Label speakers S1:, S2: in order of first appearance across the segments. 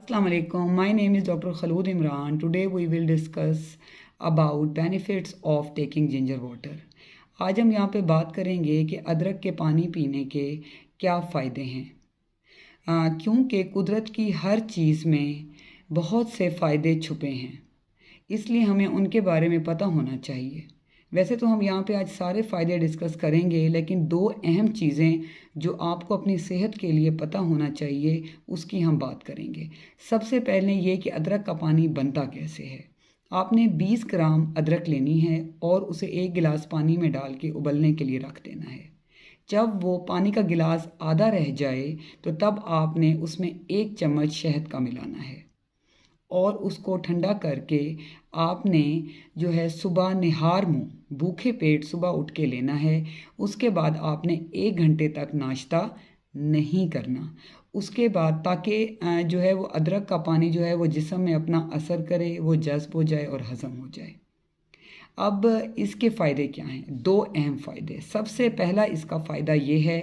S1: Assalamu alaikum. My name is Dr. Khalood Imran. Today we will discuss about benefits of taking ginger water. आज हम यहाँ पे बात करेंगे कि अदरक के पानी पीने के क्या फ़ायदे हैं। क्योंकि कुदरत की हर चीज़ में बहुत से फ़ायदे छुपे हैं, इसलिए हमें उनके बारे में पता होना चाहिए। वैसे तो हम यहाँ पे आज सारे फ़ायदे डिस्कस करेंगे, लेकिन दो अहम चीज़ें जो आपको अपनी सेहत के लिए पता होना चाहिए उसकी हम बात करेंगे। सबसे पहले ये कि अदरक का पानी बनता कैसे है। आपने 20 ग्राम अदरक लेनी है और उसे 1 गिलास पानी में डाल के उबलने के लिए रख देना है। जब वो पानी का गिलास आधा रह जाए तो तब आपने उसमें 1 चम्मच शहद का मिलाना है और उसको ठंडा करके आपने जो है सुबह निहार मुँह भूखे पेट सुबह उठ के लेना है। उसके बाद आपने 1 घंटे तक नाश्ता नहीं करना। उसके बाद ताकि जो है वो अदरक का पानी जो है वो जिस्म में अपना असर करे, वो जज़्ब हो जाए और हज़म हो जाए। अब इसके फ़ायदे क्या हैं? दो अहम फ़ायदे। सबसे पहला इसका फ़ायदा ये है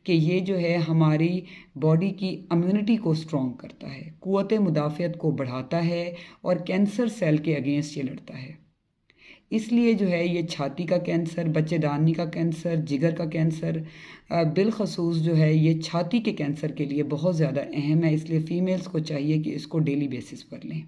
S1: कि ये जो है हमारी बॉडी की इम्यूनिटी को स्ट्रॉन्ग करता है, क़ुव्वत मुदाफ़ियत को बढ़ाता है और कैंसर सेल के अगेंस्ट ये लड़ता है। इसलिए जो है ये छाती का कैंसर, बच्चेदानी का कैंसर, जिगर का कैंसर, बिलख़सूस जो है ये छाती के कैंसर के लिए बहुत ज़्यादा अहम है। इसलिए फ़ीमेल्स को चाहिए कि इसको डेली बेसिस पर लें।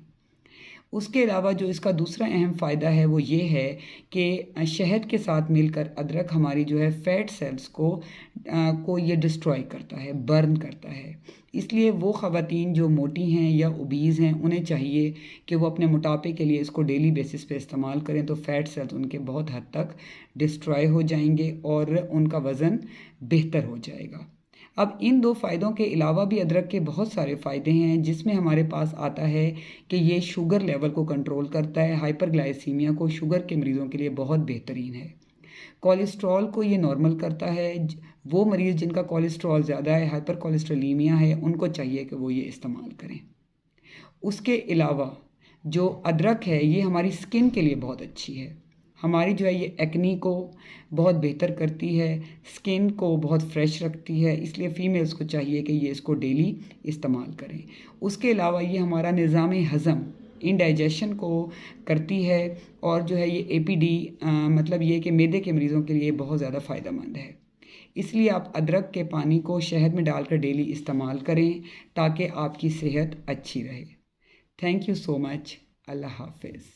S1: उसके अलावा जो इसका दूसरा अहम फ़ायदा है वो ये है कि शहद के साथ मिलकर अदरक हमारी जो है फ़ैट सेल्स को ये डिस्ट्रॉय करता है, बर्न करता है। इसलिए वो ख़वातीन जो मोटी हैं या ओबीज़ हैं उन्हें चाहिए कि वो अपने मोटापे के लिए इसको डेली बेसिस पे इस्तेमाल करें, तो फ़ैट सेल्स उनके बहुत हद तक डिस्ट्रॉय हो जाएंगे और उनका वज़न बेहतर हो जाएगा। अब इन दो फ़ायदों के अलावा भी अदरक के बहुत सारे फ़ायदे हैं, जिसमें हमारे पास आता है कि ये शुगर लेवल को कंट्रोल करता है। हाइपरग्लाइसीमिया को शुगर के मरीज़ों के लिए बहुत बेहतरीन है। कोलेस्ट्रॉल को ये नॉर्मल करता है। वो मरीज़ जिनका कोलेस्ट्रॉल ज़्यादा है, हाइपर कोलेस्ट्रोलीमिया है, उनको चाहिए कि वो ये इस्तेमाल करें। उसके अलावा जो अदरक है ये हमारी स्किन के लिए बहुत अच्छी है। हमारी जो है ये एक्नी को बहुत बेहतर करती है, स्किन को बहुत फ्रेश रखती है। इसलिए फ़ीमेल्स को चाहिए कि ये इसको डेली इस्तेमाल करें। उसके अलावा ये हमारा निज़ाम हज़म, इंडाइजेशन को करती है और जो है ये एपीडी मतलब ये कि मैदे के मरीज़ों के लिए बहुत ज़्यादा फ़ायदेमंद है। इसलिए आप अदरक के पानी को शहद में डालकर डेली इस्तेमाल करें ताकि आपकी सेहत अच्छी रहे। Thank you so much. अल्लाह हाफ़िज़।